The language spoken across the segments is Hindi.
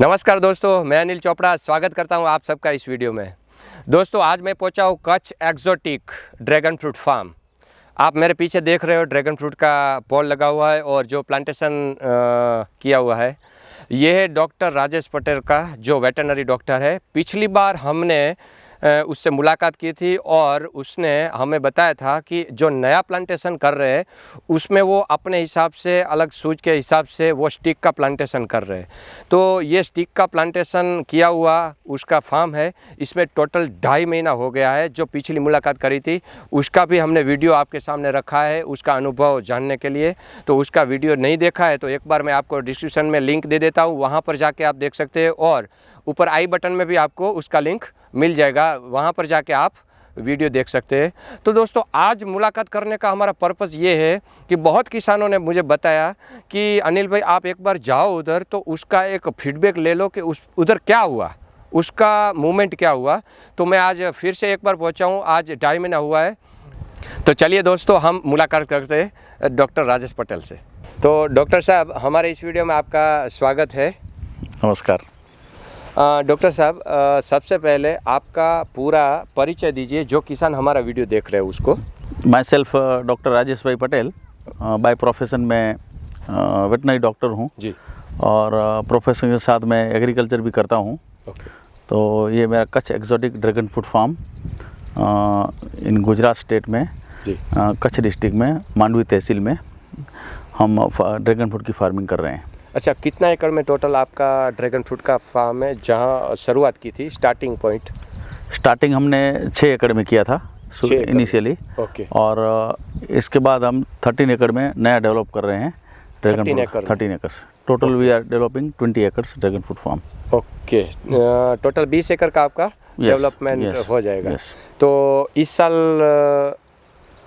नमस्कार दोस्तों, मैं अनिल चोपड़ा स्वागत करता हूं आप सबका इस वीडियो में। दोस्तों आज मैं पहुंचा हूं Kutch exotic dragon fruit farm. आप मेरे पीछे देख रहे हो ड्रैगन फ्रूट का पॉट लगा हुआ है और जो प्लांटेशन किया हुआ है ये है डॉक्टर राजेश पटेल का, जो वेटरनरी डॉक्टर है। पिछली बार हमने उससे मुलाकात की थी और उसने हमें बताया था कि जो नया प्लांटेशन कर रहे हैं उसमें वो अपने हिसाब से अलग सूझ के हिसाब से वो स्टिक का प्लांटेशन कर रहे हैं। तो ये स्टिक का प्लांटेशन किया हुआ उसका फार्म है। इसमें टोटल 2.5 महीना हो गया है। जो पिछली मुलाकात करी थी उसका भी हमने वीडियो आपके सामने रखा है उसका अनुभव जानने के लिए। तो उसका वीडियो नहीं देखा है तो एक बार मैं आपको डिस्क्रिप्शन में लिंक दे देता हूँ, वहाँ पर जाके आप देख सकते हैं और ऊपर आई बटन में भी आपको उसका लिंक मिल जाएगा, वहाँ पर जाके आप वीडियो देख सकते हैं। तो दोस्तों आज मुलाकात करने का हमारा पर्पज़ ये है कि बहुत किसानों ने मुझे बताया कि अनिल भाई आप एक बार जाओ उधर तो उसका एक फीडबैक ले लो कि उधर क्या हुआ, उसका मूवमेंट क्या हुआ। तो मैं आज फिर से एक बार पहुँचा हूँ, आज 2.5 महीना हुआ है। तो चलिए दोस्तों हम मुलाकात करते हैं डॉक्टर राजेश पटेल से। तो डॉक्टर साहब हमारे इस वीडियो में आपका स्वागत है। नमस्कार। डॉक्टर साहब सबसे पहले आपका पूरा परिचय दीजिए, जो किसान हमारा वीडियो देख रहे हैं उसको। माई सेल्फ डॉक्टर राजेश भाई पटेल, बाय प्रोफेशन में वेटनरी डॉक्टर हूँ जी। और प्रोफेशन के साथ मैं एग्रीकल्चर भी करता हूँ। ओके। तो ये मेरा Kutch exotic dragon fruit farm in Gujarat state में जी। कच्छ डिस्ट्रिक्ट में मांडवी तहसील में हम ड्रैगन फ्रूट की फार्मिंग कर रहे हैं। अच्छा, कितना एकड़ में टोटल आपका ड्रैगन फ्रूट का फार्म है जहाँ शुरुआत की थी, स्टार्टिंग पॉइंट? स्टार्टिंग हमने 6 एकड़ में किया था इनिशियली। ओके। और इसके बाद हम 13 एकड़ में नया डेवलप कर रहे हैं dragon 13 fruit. 13 acres total we are developing 20 acres dragon fruit farm. Okay. Total 20 एकड़ का आपका डेवलपमेंट हो जाएगा। तो इस साल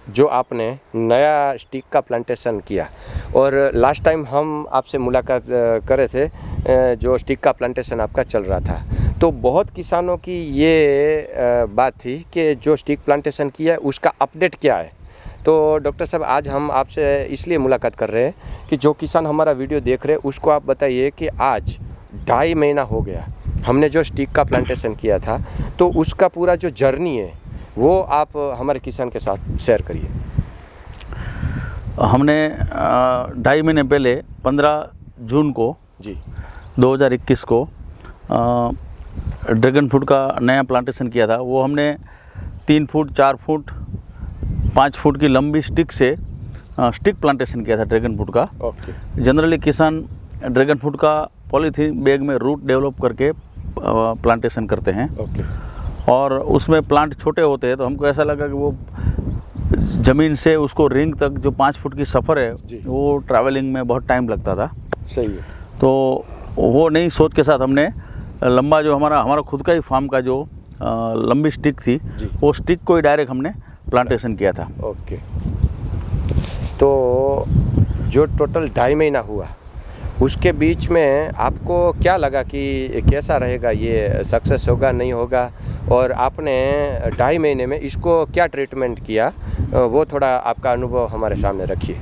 जो आपने नया स्टिक का प्लांटेशन किया और लास्ट टाइम हम आपसे मुलाकात करे थे जो स्टिक का प्लांटेशन आपका चल रहा था, तो बहुत किसानों की ये बात थी कि जो स्टिक प्लांटेशन किया है उसका अपडेट क्या है। तो डॉक्टर साहब आज हम आपसे इसलिए मुलाकात कर रहे हैं कि जो किसान हमारा वीडियो देख रहे हैं उसको आप बताइए कि आज 2.5 महीना हो गया हमने जो स्टिक का प्लांटेशन किया था, तो उसका पूरा जो जर्नी है वो आप हमारे किसान के साथ शेयर करिए। हमने 2.5 महीने पहले 15 जून को जी 2021 को ड्रैगन फ्रूट का नया प्लांटेशन किया था। वो हमने 3 फुट 4 फुट 5 फुट की लंबी स्टिक से स्टिक प्लांटेशन किया था ड्रैगन फ्रूट का। ओके। जनरली किसान ड्रैगन फ्रूट का पॉलीथीन बैग में रूट डेवलप करके प्लांटेशन करते हैं। ओके। और उसमें प्लांट छोटे होते हैं तो हमको ऐसा लगा कि वो ज़मीन से उसको रिंग तक जो 5 फुट की सफ़र है वो ट्रैवलिंग में बहुत टाइम लगता था। सही है। तो वो नई सोच के साथ हमने लंबा जो हमारा खुद का ही फार्म का जो लंबी स्टिक थी वो स्टिक को ही डायरेक्ट हमने प्लांटेशन किया था। ओके। तो जो टोटल 2.5 महीना हुआ उसके बीच में आपको क्या लगा कि कैसा रहेगा, ये सक्सेस होगा नहीं होगा, और आपने 2.5 महीने में इसको क्या ट्रीटमेंट किया वो थोड़ा आपका अनुभव हमारे सामने रखिए।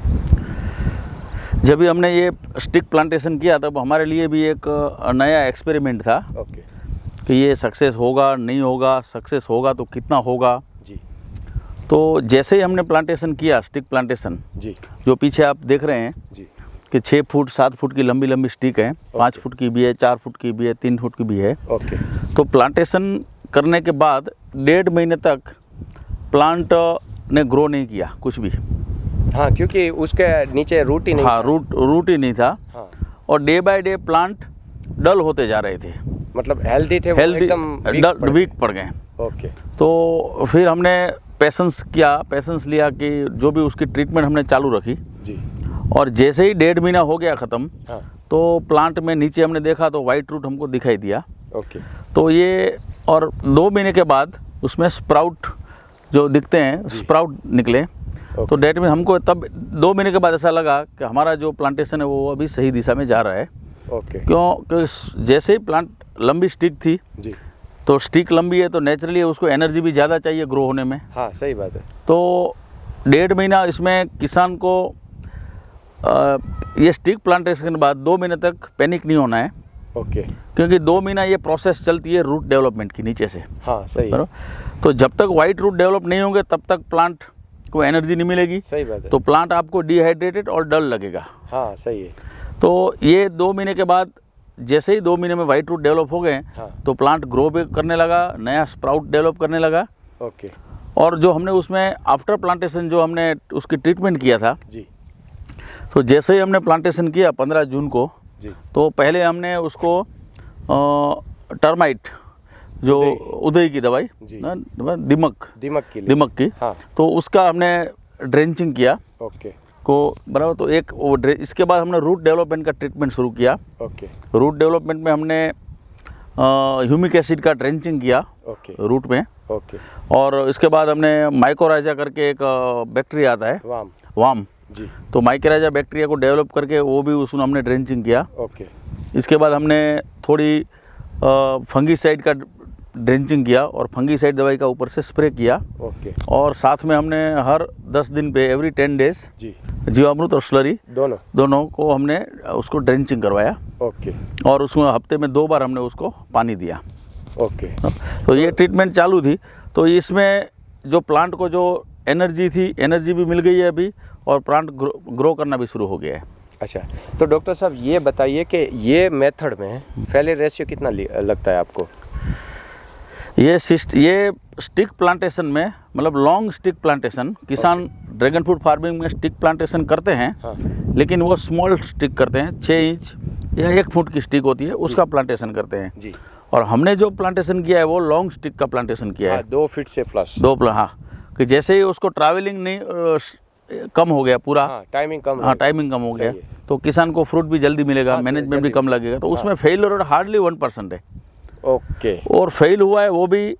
जब भी हमने ये स्टिक प्लांटेशन किया तब हमारे लिए भी एक नया एक्सपेरिमेंट था। ओके। कि ये सक्सेस होगा नहीं होगा, सक्सेस होगा तो कितना होगा जी। तो जैसे ही हमने प्लांटेशन किया स्टिक प्लांटेशन, जी जो पीछे आप देख रहे हैं जी कि 6 फुट 7 फुट की लंबी लंबी स्टिक है, 5 फुट की भी है, 4 फुट की भी है, 3 फुट की भी है। ओके। तो प्लांटेशन करने के बाद 1.5 महीने तक प्लांट ने ग्रो नहीं किया कुछ भी। हाँ, क्योंकि उसके नीचे रूट ही नहीं हाँ, था। रूट ही नहीं था। हाँ। और डे बाय डे प्लांट डल होते जा रहे थे, मतलब हेल्दी थे, वो एकदम वीक पड़ गए। ओके। तो फिर हमने पेशेंस लिया कि जो भी उसकी ट्रीटमेंट हमने चालू रखी। जी। और जैसे ही 1.5 महीना हो गया ख़त्म, हाँ। तो प्लांट में नीचे हमने देखा तो वाइट रूट हमको दिखाई दिया। ओके। तो ये और 2 महीने के बाद उसमें स्प्राउट जो दिखते हैं स्प्राउट निकले। तो डेट में हमको तब 2 महीने के बाद ऐसा लगा कि हमारा जो प्लांटेशन है वो अभी सही दिशा में जा रहा है। ओके। क्यों जैसे ही प्लांट लंबी स्टिक थी जी। तो स्टिक लंबी है तो नेचुरली उसको एनर्जी भी ज़्यादा चाहिए ग्रो होने में। हाँ, सही बात है। तो 1.5 महीना इसमें किसान को ये स्टिक प्लांटेशन के बाद 2 महीने तक पैनिक नहीं होना है। ओके। क्योंकि 2 महीना ये प्रोसेस चलती है रूट डेवलपमेंट की नीचे से, हाँ सही है। बराबर। तो जब तक वाइट रूट डेवलप नहीं होंगे तब तक प्लांट को एनर्जी नहीं मिलेगी, सही बात है। तो प्लांट आपको डिहाइड्रेटेड और डल लगेगा। हाँ सही है। तो ये 2 महीने के बाद जैसे ही 2 महीने में वाइट रूट डेवलप हो गए, हाँ। तो प्लांट ग्रो भी करने लगा, नया स्प्राउट डेवलप करने लगा। ओके और जो हमने उसमें आफ्टर प्लांटेशन जो हमने उसकी ट्रीटमेंट किया था, जी तो जैसे ही हमने प्लांटेशन किया 15 जून को, जी। तो पहले हमने उसको टर्माइट जो उदय की दवाई जी। दिमक दीमक की की, हाँ। तो उसका हमने ड्रेंचिंग किया ओके को, बराबर। तो एक वो इसके बाद हमने रूट डेवलपमेंट का ट्रीटमेंट शुरू किया। ओके रूट डेवलपमेंट में हमने ह्यूमिक एसिड का ड्रेंचिंग किया ओके रूट में, ओके। और इसके बाद हमने माइकोराइजा करके एक बैक्टीरिया आता है, वाम, जी तो माइकोराइजा बैक्टीरिया को डेवलप करके वो भी उसमें हमने ड्रेंचिंग किया। ओके इसके बाद हमने थोड़ी फंगीसाइड का ड्रेंचिंग किया और फंगीसाइड दवाई का ऊपर से स्प्रे किया। ओके और साथ में हमने हर 10 दिन पे एवरी 10 डेज जी जीवामृत और स्लरी दोनों को हमने उसको ड्रेंचिंग करवाया। ओके और उसमें हफ्ते में 2 बार हमने उसको पानी दिया। ओके तो ये ट्रीटमेंट चालू थी। तो इसमें जो प्लांट को जो एनर्जी थी, एनर्जी भी मिल गई है अभी, और प्लांट ग्रो करना भी शुरू हो गया है। अच्छा, तो डॉक्टर साहब ये बताइए कि ये मेथड में फेलियर रेशियो कितना लगता है आपको? ये स्टिक प्लांटेशन में, मतलब लॉन्ग स्टिक प्लांटेशन, किसान ड्रैगन फ्रूट फार्मिंग में स्टिक प्लांटेशन करते हैं। हाँ। लेकिन वो स्मॉल स्टिक करते हैं, 6 इंच या 1 फुट की स्टिक होती है, उसका प्लांटेशन करते हैं जी। और हमने जो प्लांटेशन किया है वो लॉन्ग स्टिक का प्लांटेशन किया है। 2 फीट से प्लस। हाँ, कि जैसे ही उसको ट्रैवलिंग नहीं कम हो गया पूरा, टाइमिंग कम, टाइमिंग कम हो गया, तो किसान को फ्रूट भी जल्दी मिलेगा, मैनेजमेंट भी कम लगेगा, तो उसमें फेलियर रेट हार्डली 1% है। ओके। और फेल हुआ है वो भी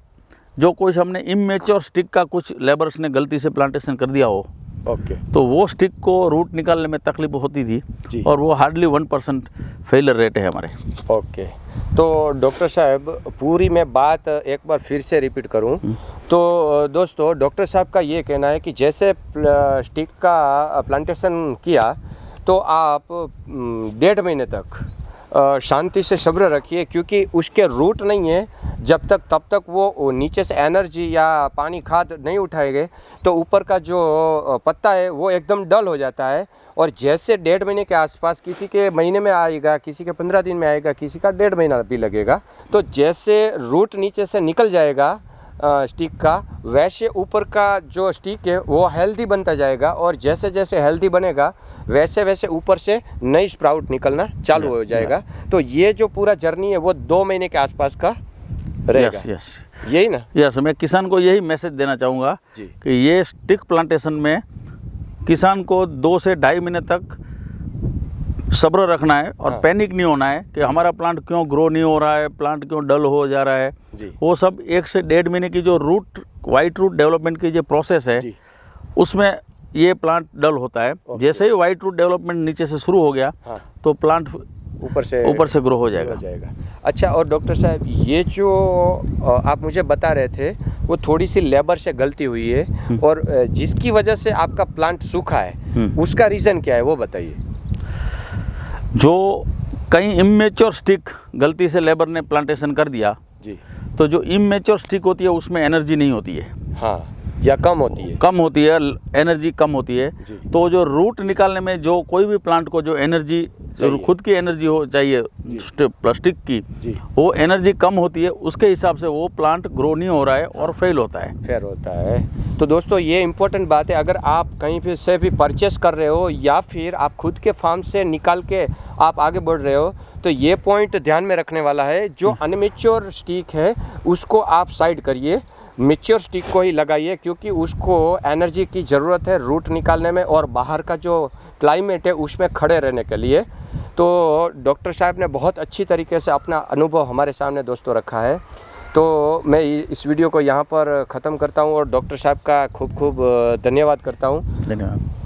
जो कुछ हमने इमेच्योर स्टिक का कुछ लेबर्स ने गलती से प्लांटेशन कर दिया हो, ओके, तो वो स्टिक को रूट निकालने में तकलीफ होती थी जी। और वो हार्डली 1% फेलियर रेट है हमारे। ओके, तो डॉक्टर साहब पूरी मैं बात एक बार फिर से रिपीट करूं तो दोस्तों, डॉक्टर साहब का ये कहना है कि जैसे स्टिक का प्लांटेशन किया तो आप 1.5 महीने तक शांति से सब्र रखिए, क्योंकि उसके रूट नहीं है जब तक, तब तक वो नीचे से एनर्जी या पानी खाद नहीं उठाएंगे तो ऊपर का जो पत्ता है वो एकदम डल हो जाता है। और जैसे 1.5 महीने के आसपास, किसी के महीने में आएगा, किसी के 15 दिन में आएगा, किसी का 1.5 महीना भी लगेगा, तो जैसे रूट नीचे से निकल जाएगा स्टिक का, वैसे ऊपर का जो स्टिक है वो हेल्दी बनता जाएगा, और जैसे जैसे हेल्दी बनेगा वैसे वैसे ऊपर से नई स्प्राउट निकलना चालू हो जाएगा। तो ये जो पूरा जर्नी है वो 2 महीने के आसपास का रहेगा। यस, यही ना? यस, मैं किसान को यही मैसेज देना चाहूँगा कि ये स्टिक प्लांटेशन में किसान को 2 से 2.5 महीने तक सब्र रखना है और पैनिक नहीं होना है कि हमारा प्लांट क्यों ग्रो नहीं हो रहा है, प्लांट क्यों डल हो जा रहा है जी। वो सब 1 से 1.5 महीने की जो वाइट रूट डेवलपमेंट की जो प्रोसेस है जी। उसमें ये प्लांट डल होता है। जैसे ही वाइट रूट डेवलपमेंट नीचे से शुरू हो गया तो प्लांट ऊपर से ग्रो हो जाएगा। अच्छा, और डॉक्टर साहब ये जो आप मुझे बता रहे थे वो थोड़ी सी लेबर से गलती हुई है और जिसकी वजह से आपका प्लांट सूखा है, उसका रीज़न क्या है वो बताइए। जो कहीं इमेच्योर स्टिक गलती से लेबर ने प्लांटेशन कर दिया जी, तो जो इमेच्योर स्टिक होती है उसमें एनर्जी नहीं होती है, हाँ, या कम होती है, एनर्जी कम होती है। तो जो रूट निकालने में जो कोई भी प्लांट को जो एनर्जी, जो खुद की एनर्जी हो चाहिए प्लास्टिक की, वो एनर्जी कम होती है, उसके हिसाब से वो प्लांट ग्रो नहीं हो रहा है और फेल होता है। तो दोस्तों, ये इम्पोर्टेंट बात है। अगर आप कहीं पे से भी परचेस कर रहे हो या फिर आप खुद के फार्म से निकाल के आप आगे बढ़ रहे हो, तो ये पॉइंट ध्यान में रखने वाला है। जो अनमेच्योर स्टिक है उसको आप साइड करिए, मैच्योर स्टिक को ही लगाइए, क्योंकि उसको एनर्जी की ज़रूरत है रूट निकालने में और बाहर का जो क्लाइमेट है उसमें खड़े रहने के लिए। तो डॉक्टर साहब ने बहुत अच्छी तरीके से अपना अनुभव हमारे सामने दोस्तों रखा है। तो मैं इस वीडियो को यहाँ पर ख़त्म करता हूँ और डॉक्टर साहब का खूब खूब धन्यवाद करता हूँ। धन्यवाद।